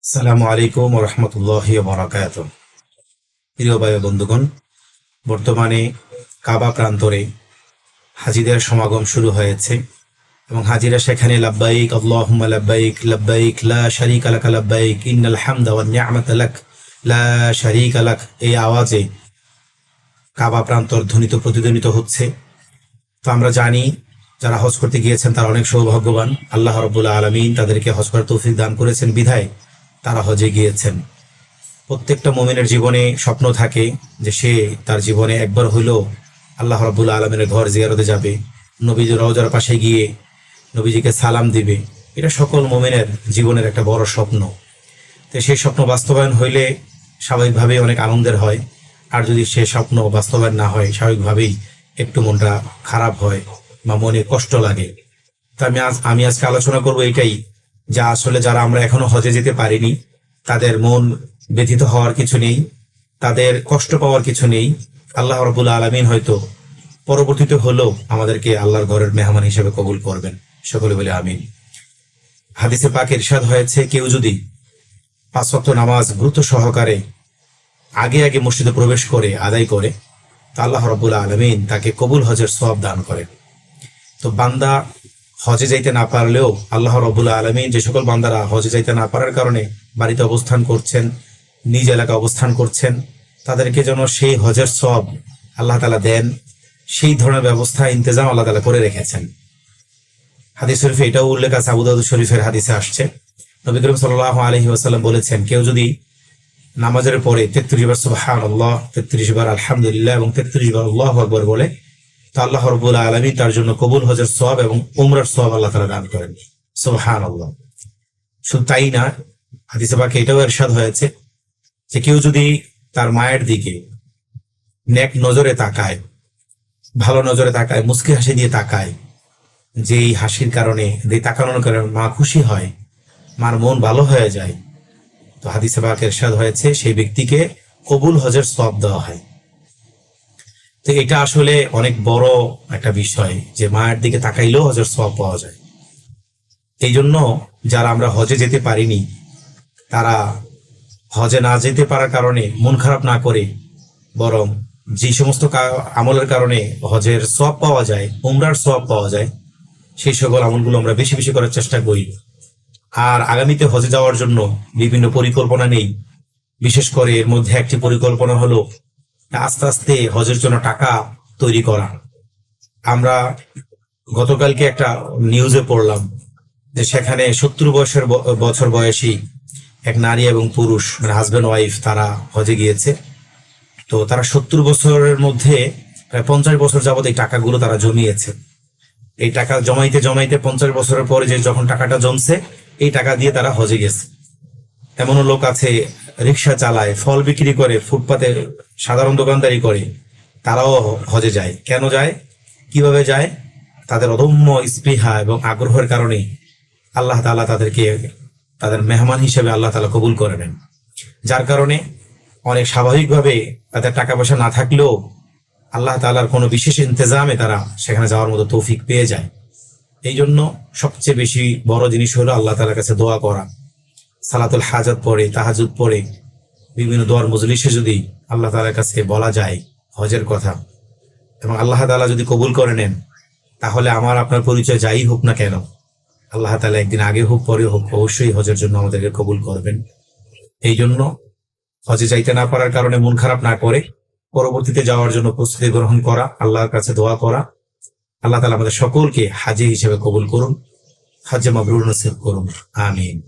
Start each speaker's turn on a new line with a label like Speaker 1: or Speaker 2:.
Speaker 1: আসসালামু আলাইকুম রহমতুল্লাহি বারাকাতুহু। প্রিয় ভাই ও বন্ধুগণ, বর্তমানে কাবা প্রান্তরে হাজিদের সমাগম শুরু হয়েছে এবং হাজিরা সেখানে লাব্বাইক আল্লাহুম্মা লাব্বাইক লাব্বাইক লা শারীকা লাক লাব্বাইক ইন্নাল হামদা ওয়ান নি'মাতা লাক লা শারীকা লাক এই আওয়াজে কাবা প্রান্তর ধ্বনিত প্রতিধ্বনিত হচ্ছে। তো আমরা জানি যারা হজ করতে গিয়েছেন তারা অনেক সৌভাগ্যবান। আল্লাহ রাব্বুল আলামিন তাদেরকে হজ করার তৌফিক দান করেছেন বিধায় তারা হজে গিয়েছেন। প্রত্যেকটা মুমিনের জীবনে স্বপ্ন থাকে যে সে তার জীবনে একবার হইলেও আল্লাহ রাব্বুল আলামিনের ঘর জিয়ারতে যাবে, নবীজি রওজার পাশে গিয়ে নবীজিকে সালাম দিবে। এটা সকল মুমিনের জীবনের একটা বড় স্বপ্ন। তো সেই স্বপ্ন বাস্তবায়ন হইলে স্বাভাবিকভাবেই অনেক আনন্দের হয়, আর যদি সে স্বপ্ন বাস্তবায়ন না হয় স্বাভাবিকভাবেই একটু মনটা খারাপ হয় বা মনে কষ্ট লাগে। তো আমি আজকে আলোচনা করব এটাই, যা আসলে যারা আমরা এখনো হজে যেতে পারিনি তাদের মন ব্যথিত হওয়ার কিছু নেই, তাদের কষ্ট পাওয়ার কিছু নেই। আল্লাহ রাব্বুল আলামিন হয়তো পরবর্তীতে হলেও আমাদেরকে আল্লাহর ঘরের মেহমান হিসেবে কবুল করবেন। সকলে বলে আমিন। হাদিসে পাকে ইরশাদ হয়েছে, কেউ যদি 5 ওয়াক্ত নামাজ গুরুত্ব সহকারে আগে আগে মসজিদে প্রবেশ করে আদায় করে তা আল্লাহ রাব্বুল আলামিন তাকে কবুল হজের সওয়াব দান করেন। তো বান্দা হজে যাইতে না পারলেও আল্লাহ রাব্বুল আলামিন যে সকল বান্দারা হজে যাইতে না পারার কারণে বাড়িতে অবস্থান করছেন, নিজ এলাকায় অবস্থান করছেন, তাদেরকে যেন সেই হজের সওয়াব আল্লাহ তাআলা দেন, সেই ধরনের ব্যবস্থা ইন্তজাম আল্লাহ তাআলা করে রেখেছেন। হাদিস শরীফে এটাও উল্লেখ আছে, আবু দাউদ শরীফের হাদিসে আসছে, নবী করিম সাল্লাল্লাহু আলাইহি ওয়াসাল্লাম বলেছেন, কেউ যদি নামাজের পরে 33 বার সুবহানাল্লাহ, 33 বার আলহামদুলিল্লাহ এবং 33 বার আল্লাহু আকবার বলে, তো আল্লাহ রাব্বুল আলামিন তার জন্য কবুল হজের সওয়াব এবং উমরার সওয়াব আল্লাহ তাআলা দান করেন। সুবহানাল্লাহ। শুধু তাই না, হাদিসে পাকে এটাও ইরশাদ হয়েছে যে কেউ যদি তার মায়ের দিকে নেক নজরে তাকায়, ভালো নজরে তাকায়, মুস্কি হাসি দিয়ে তাকায়, যেই হাসির কারণে, যেই তাকানোর কারণে মা খুশি হয়, মার মন ভালো হয়ে যায়, তো হাদিসে পাকে ইরশাদ হয়েছে সেই ব্যক্তিকে কবুল হজের সওয়াব দেওয়া হয়। তো এটা আসলে অনেক বড় একটা বিষয় যে মায়ের দিকে তাকাইলেও হজের সওয়াব পাওয়া যায়। এই জন্য যারা আমরা হজে যেতে পারিনি তারা হজে না যেতে পারার কারণে মন খারাপ না করে, বরং যে সমস্ত আমলের কারণে হজের সওয়াব পাওয়া যায়, উমরার সওয়াব পাওয়া যায়, সেই সকল আমলগুলো আমরা বেশি বেশি করার চেষ্টা করি। আর আগামীতে হজে যাওয়ার জন্য বিভিন্ন পরিকল্পনা নেই। বিশেষ করে এর মধ্যে একটি পরিকল্পনা হলো আস্তে আস্তে হজের জন্য টাকা তৈরি করা। আমরা গতকালকে একটা নিউজে পড়লাম যে সেখানে 70 বছর বয়সী এক নারী এবং পুরুষ, মানে হাজব্যান্ড ওয়াইফ, তারা হজে গিয়েছে। তো তারা 70 বছরের মধ্যে প্রায় 50 বছর যাবত এই টাকাগুলো তারা জমিয়েছে। এই টাকা জমাইতে জমাইতে 50 বছরের পরে যে যখন টাকাটা জমছে, এই টাকা দিয়ে তারা হজে গেছে। এমনও লোক আছে রিক্সা চালায়, ফল বিক্রি করে, ফুটপাতে সাধারণ দোকানদারি করে, তারাও হজে যায়। কেন যায়, কিভাবে যায়? তাদের অদম্য স্পৃহা এবং আগ্রহের কারণে আল্লাহ তাআলা তাদেরকে তাদের মেহমান হিসেবে আল্লাহ তাআলা কবুল করে নেন। যার কারণে অনেক স্বাভাবিকভাবে তাদের টাকা পয়সা না থাকলেও আল্লাহ তাআলার কোনো বিশেষ ইন্তজামে তারা সেখানে যাওয়ার মতো তৌফিক পেয়ে যায়। এই জন্য সবচেয়ে বেশি বড় জিনিস হলো আল্লাহ তাআলার কাছে দোয়া করা। সালাতুল হাজাত পড়ে, তাহাজ্জুদ পড়ে, বিভিন্ন দোয়ার মজলিসে যদি আল্লাহ তাআলার কাছে বলা যায় হজের কথা এবং আল্লাহ তাআলা যদি কবুল করে নেন, তাহলে আমার আপনার পরিচয় যাই হোক না কেন, আল্লাহ তাআলা একদিন আগে হোক পরে হোক অবশ্যই হজের জন্য আমাদেরকে কবুল করবেন। এই জন্য হজে যাইতে না পারার কারণে মন খারাপ না করে পরবর্তীতে যাওয়ার জন্য প্রস্তুতি গ্রহণ করা, আল্লাহর কাছে দোয়া করা। আল্লাহ তাআলা আমাদের সকলকে হাজী হিসেবে কবুল করুন, হজ্জে মাবরুর নসিব করুন। আমিন।